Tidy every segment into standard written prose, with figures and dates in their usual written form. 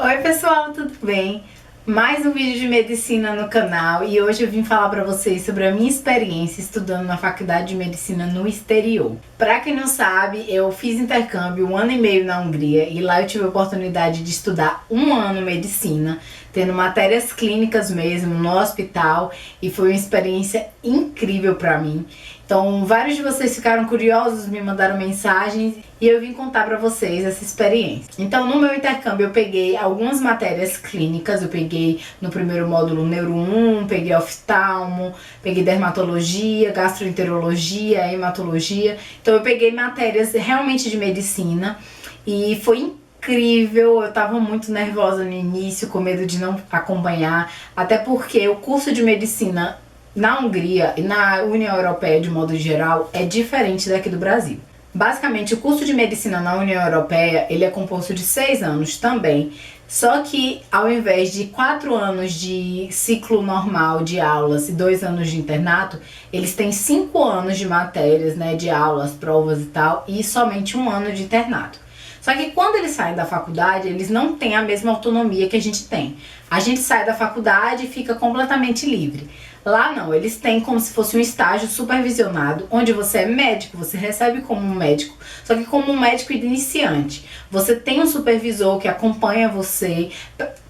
Oi pessoal, tudo bem? Mais um vídeo de medicina no canal e hoje eu vim falar pra vocês sobre a minha experiência estudando na faculdade de medicina no exterior. Pra quem não sabe, eu fiz intercâmbio 1 ano e meio na Hungria e lá eu tive a oportunidade de estudar 1 ano medicina, tendo matérias clínicas mesmo no hospital, e foi uma experiência incrível pra mim. Então, vários de vocês ficaram curiosos, me mandaram mensagens e eu vim contar pra vocês essa experiência. Então, no meu intercâmbio eu peguei algumas matérias clínicas, eu peguei no primeiro módulo Neuro 1, peguei oftalmo, peguei dermatologia, gastroenterologia, hematologia. Então eu peguei matérias realmente de medicina e foi incrível. Eu tava muito nervosa no início, com medo de não acompanhar, até porque o curso de medicina na Hungria e na União Europeia de modo geral é diferente daqui do Brasil. Basicamente, o curso de medicina na União Europeia, ele é composto de 6 anos também, só que ao invés de 4 anos de ciclo normal de aulas e 2 anos de internato, eles têm 5 anos de matérias, né, de aulas, provas e tal, e somente 1 ano de internato. Só que quando eles saem da faculdade, eles não têm a mesma autonomia que a gente tem. A gente sai da faculdade e fica completamente livre. Lá não, eles têm como se fosse um estágio supervisionado, onde você é médico, você recebe como um médico, só que como um médico iniciante. Você tem um supervisor que acompanha você,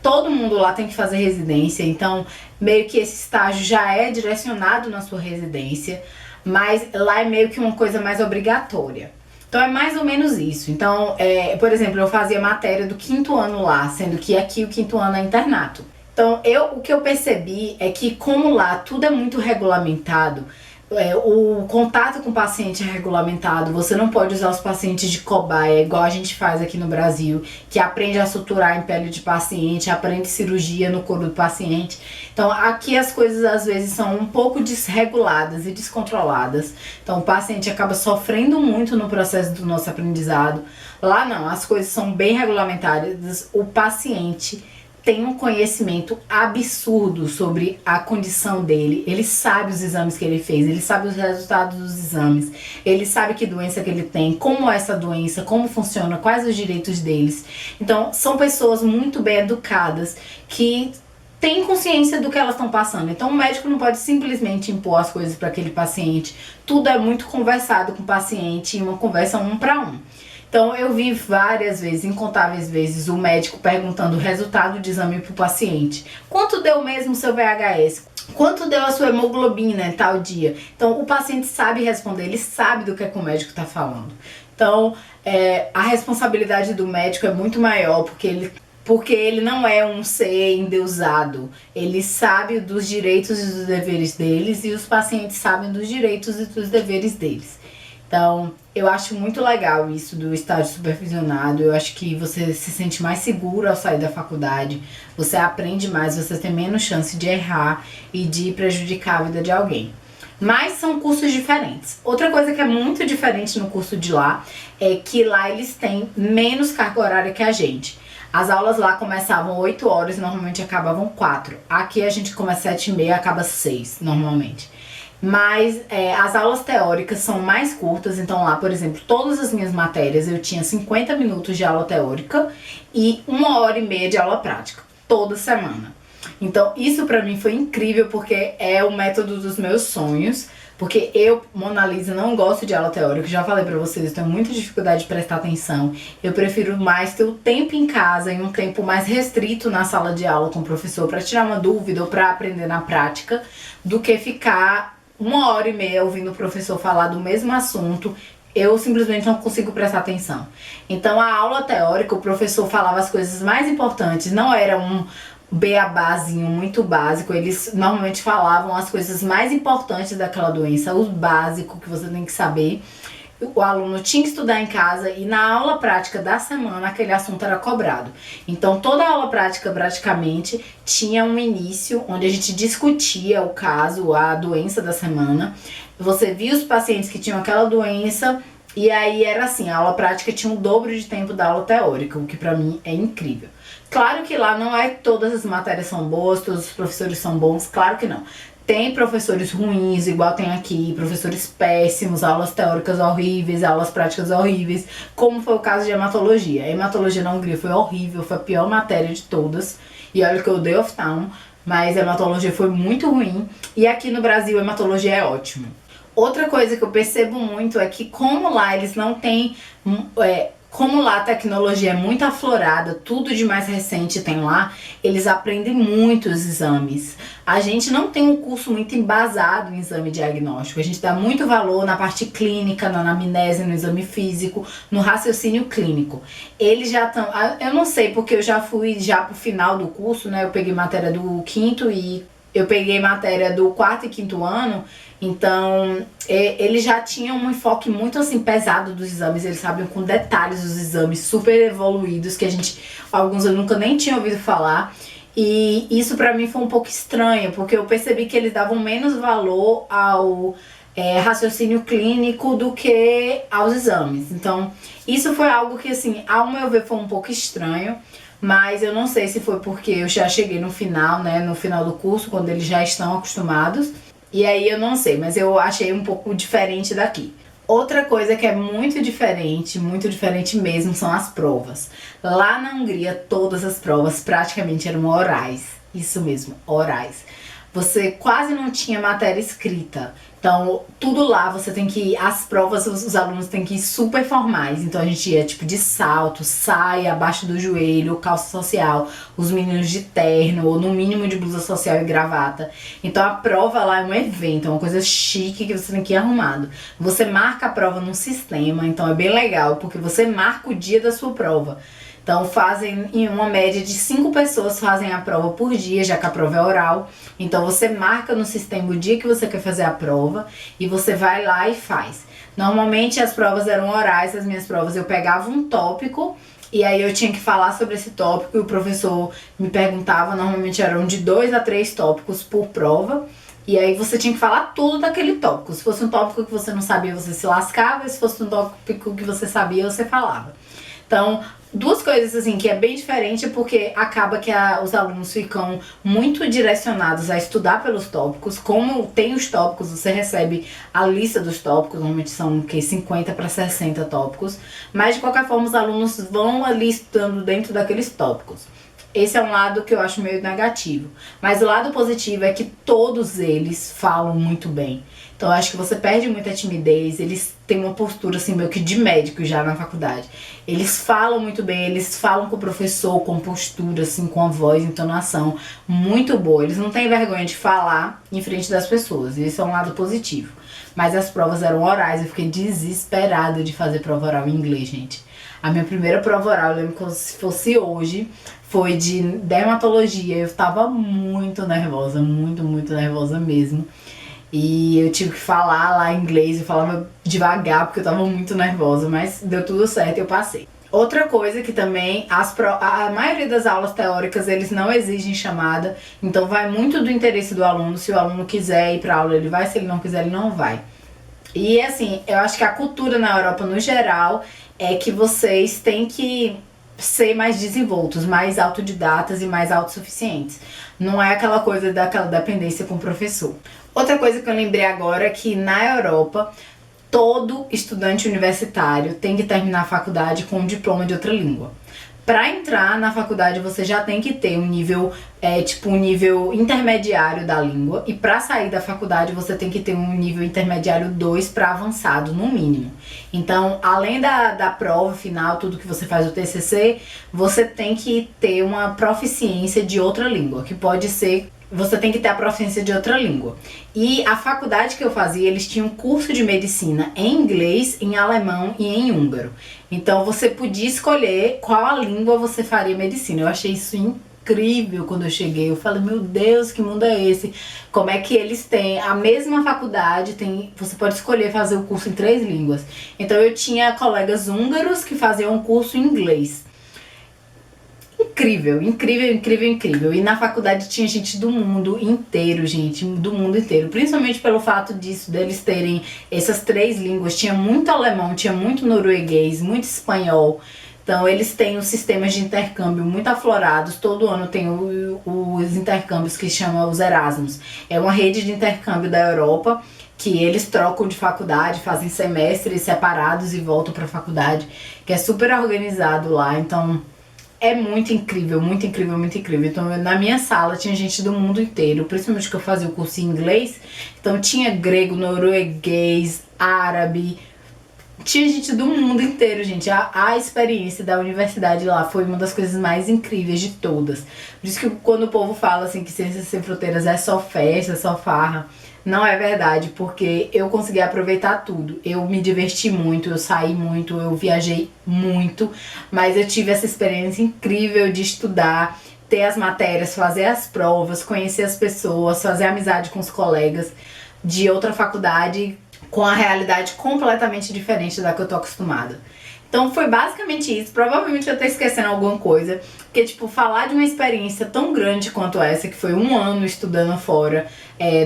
todo mundo lá tem que fazer residência, então meio que esse estágio já é direcionado na sua residência, mas lá é meio que uma coisa mais obrigatória. Então é mais ou menos isso. Então, por exemplo, eu fazia matéria do 5º ano lá, sendo que aqui o 5º ano é internato. Então, o que eu percebi é que como lá tudo é muito regulamentado, o contato com o paciente é regulamentado, você não pode usar os pacientes de cobaia, igual a gente faz aqui no Brasil, que aprende a suturar em pele de paciente, aprende cirurgia no couro do paciente. Então, aqui as coisas às vezes são um pouco desreguladas e descontroladas. Então, o paciente acaba sofrendo muito no processo do nosso aprendizado. Lá não, as coisas são bem regulamentadas, o paciente tem um conhecimento absurdo sobre a condição dele, ele sabe os exames que ele fez, ele sabe os resultados dos exames, ele sabe que doença que ele tem, como é essa doença, como funciona, quais os direitos deles. Então, são pessoas muito bem educadas que têm consciência do que elas estão passando. Então, o médico não pode simplesmente impor as coisas para aquele paciente, tudo é muito conversado com o paciente, uma conversa 1 para 1. Então eu vi várias vezes, incontáveis vezes, o médico perguntando o resultado de exame pro paciente. Quanto deu mesmo o seu VHS? Quanto deu a sua hemoglobina em tal dia? Então o paciente sabe responder, ele sabe do que o médico está falando. Então a responsabilidade do médico é muito maior, porque ele não é um ser endeusado. Ele sabe dos direitos e dos deveres deles e os pacientes sabem dos direitos e dos deveres deles. Então, eu acho muito legal isso do estágio supervisionado. Eu acho que você se sente mais seguro ao sair da faculdade, você aprende mais, você tem menos chance de errar e de prejudicar a vida de alguém. Mas são cursos diferentes. Outra coisa que é muito diferente no curso de lá é que lá eles têm menos carga horária que a gente. As aulas lá começavam 8 horas e normalmente acabavam 4. Aqui a gente começa 7h30 e acaba 6 normalmente. Mas as aulas teóricas são mais curtas, então lá, por exemplo, todas as minhas matérias eu tinha 50 minutos de aula teórica e 1h30 de aula prática, toda semana. Então isso pra mim foi incrível, porque é o método dos meus sonhos, porque eu, Mona Lisa, não gosto de aula teórica, já falei pra vocês, eu tenho muita dificuldade de prestar atenção, eu prefiro mais ter o tempo em casa e um tempo mais restrito na sala de aula com o professor pra tirar uma dúvida ou pra aprender na prática, do que ficar 1h30 ouvindo o professor falar do mesmo assunto. Eu simplesmente não consigo prestar atenção. Então a aula teórica, o professor falava as coisas mais importantes, não era um beabazinho muito básico, eles normalmente falavam as coisas mais importantes daquela doença, o básico que você tem que saber. O aluno tinha que estudar em casa e na aula prática da semana aquele assunto era cobrado. Então toda a aula prática praticamente tinha um início onde a gente discutia o caso, a doença da semana. Você via os pacientes que tinham aquela doença e aí era assim, a aula prática tinha o dobro de tempo da aula teórica, o que pra mim é incrível. Claro que lá não é que todas as matérias são boas, todos os professores são bons, claro que não. Tem professores ruins, igual tem aqui, professores péssimos, aulas teóricas horríveis, aulas práticas horríveis, como foi o caso de hematologia. A hematologia na Hungria foi horrível, foi a pior matéria de todas. E olha que eu odeio oftalmo, mas a hematologia foi muito ruim. E aqui no Brasil a hematologia é ótima. Outra coisa que eu percebo muito é que como lá eles não têm... como lá a tecnologia é muito aflorada, tudo de mais recente tem lá, eles aprendem muito os exames. A gente não tem um curso muito embasado em exame diagnóstico, a gente dá muito valor na parte clínica, na anamnese, no exame físico, no raciocínio clínico. Eles já estão, eu não sei porque eu já fui já pro final do curso, né, eu peguei matéria do quinto e eu peguei matéria do quarto e quinto ano, então eles já tinham um enfoque muito assim pesado dos exames, eles sabiam com detalhes os exames super evoluídos que alguns eu nunca nem tinha ouvido falar. E isso pra mim foi um pouco estranho, porque eu percebi que eles davam menos valor ao raciocínio clínico do que aos exames. Então isso foi algo que assim, ao meu ver foi um pouco estranho. Mas eu não sei se foi porque eu já cheguei no final, né, no final do curso, quando eles já estão acostumados. E aí eu não sei, mas eu achei um pouco diferente daqui. Outra coisa que é muito diferente mesmo, são as provas. Lá na Hungria, todas as provas praticamente eram orais. Isso mesmo, orais. Você quase não tinha matéria escrita. Então, tudo lá você tem que ir, as provas, os alunos têm que ir super formais. Então a gente ia tipo de salto, saia abaixo do joelho, calça social, os meninos de terno, ou no mínimo de blusa social e gravata. Então a prova lá é um evento, é uma coisa chique que você tem que ir arrumado. Você marca a prova num sistema, então é bem legal, porque você marca o dia da sua prova. Então fazem, em uma média de 5 pessoas fazem a prova por dia, já que a prova é oral. Então você marca no sistema o dia que você quer fazer a prova e você vai lá e faz. Normalmente as provas eram orais, as minhas provas eu pegava um tópico e aí eu tinha que falar sobre esse tópico e o professor me perguntava, normalmente eram de 2 a 3 tópicos por prova. E aí você tinha que falar tudo daquele tópico. Se fosse um tópico que você não sabia, você se lascava, e se fosse um tópico que você sabia, você falava. Então, duas coisas assim que é bem diferente, porque acaba que os alunos ficam muito direcionados a estudar pelos tópicos. Como tem os tópicos, você recebe a lista dos tópicos, normalmente são 50 para 60 tópicos, mas de qualquer forma os alunos vão ali estudando dentro daqueles tópicos. Esse é um lado que eu acho meio negativo. Mas o lado positivo é que todos eles falam muito bem. Então eu acho que você perde muita timidez, eles têm uma postura assim meio que de médico já na faculdade. Eles falam muito bem, eles falam com o professor com postura, assim, com a voz, entonação muito boa. Eles não têm vergonha de falar em frente das pessoas, esse é um lado positivo. Mas as provas eram orais, eu fiquei desesperada de fazer prova oral em inglês, gente. A minha primeira prova oral, eu lembro como se fosse hoje, foi de dermatologia. Eu tava muito nervosa, muito nervosa mesmo. E eu tive que falar lá em inglês, eu falava devagar porque eu tava muito nervosa, mas deu tudo certo e eu passei. Outra coisa que também, a maioria das aulas teóricas, eles não exigem chamada, então vai muito do interesse do aluno. Se o aluno quiser ir pra aula, ele vai, se ele não quiser, ele não vai. E assim, eu acho que a cultura na Europa no geral é que vocês têm que ser mais desenvoltos, mais autodidatas e mais autossuficientes. Não é aquela coisa daquela dependência com o professor. Outra coisa que eu lembrei agora é que na Europa, todo estudante universitário tem que terminar a faculdade com um diploma de outra língua. Para entrar na faculdade você já tem que ter um nível, um nível intermediário da língua, e para sair da faculdade você tem que ter um nível intermediário 2 para avançado, no mínimo. Então, além da prova final, tudo que você faz o TCC, você tem que ter uma proficiência de outra língua, que pode ser... Você tem que ter a proficiência de outra língua. E a faculdade que eu fazia, eles tinham curso de medicina em inglês, em alemão e em húngaro. Então você podia escolher qual a língua você faria medicina. Eu achei isso incrível quando eu cheguei. Eu falei, meu Deus, que mundo é esse? Como é que eles têm a mesma faculdade, você pode escolher fazer o curso em 3 línguas. Então eu tinha colegas húngaros que faziam um curso em inglês. Incrível, incrível, incrível, incrível. E na faculdade tinha gente do mundo inteiro, gente, do mundo inteiro. Principalmente pelo fato deles terem essas 3 línguas. Tinha muito alemão, tinha muito norueguês, muito espanhol. Então eles têm os sistemas de intercâmbio muito aflorados, todo ano tem os intercâmbios que chamam os Erasmus. É uma rede de intercâmbio da Europa, que eles trocam de faculdade, fazem semestres separados e voltam para a faculdade, que é super organizado lá, então é muito incrível, muito incrível, muito incrível. Então na minha sala tinha gente do mundo inteiro, principalmente que eu fazia o curso em inglês, então tinha grego, norueguês, árabe, tinha gente do mundo inteiro, gente. A experiência da universidade lá foi uma das coisas mais incríveis de todas. Por isso que quando o povo fala assim que Ciências Sem Fronteiras é só festa, só farra, não é verdade, porque eu consegui aproveitar tudo. Eu me diverti muito, eu saí muito, eu viajei muito, mas eu tive essa experiência incrível de estudar, ter as matérias, fazer as provas, conhecer as pessoas, fazer amizade com os colegas de outra faculdade com a realidade completamente diferente da que eu tô acostumada. Então foi basicamente isso. Provavelmente eu tô esquecendo alguma coisa, porque tipo, falar de uma experiência tão grande quanto essa, que foi 1 ano estudando fora,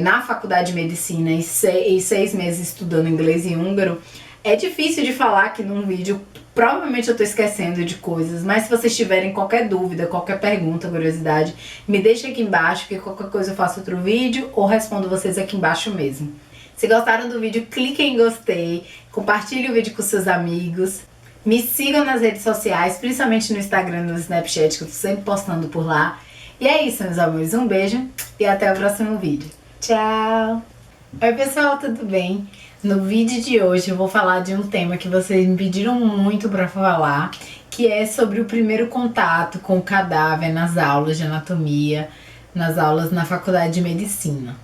na faculdade de medicina e 6 meses estudando inglês e húngaro, é difícil de falar aqui num vídeo. Provavelmente eu tô esquecendo de coisas, mas se vocês tiverem qualquer dúvida, qualquer pergunta, curiosidade, me deixa aqui embaixo, que qualquer coisa eu faço outro vídeo ou respondo vocês aqui embaixo mesmo. Se gostaram do vídeo, cliquem em gostei, compartilhe o vídeo com seus amigos, me sigam nas redes sociais, principalmente no Instagram e no Snapchat, que eu tô sempre postando por lá. E é isso, meus amores, um beijo e até o próximo vídeo. Tchau! Oi pessoal, tudo bem? No vídeo de hoje eu vou falar de um tema que vocês me pediram muito pra falar, que é sobre o primeiro contato com o cadáver nas aulas de anatomia, nas aulas na faculdade de medicina.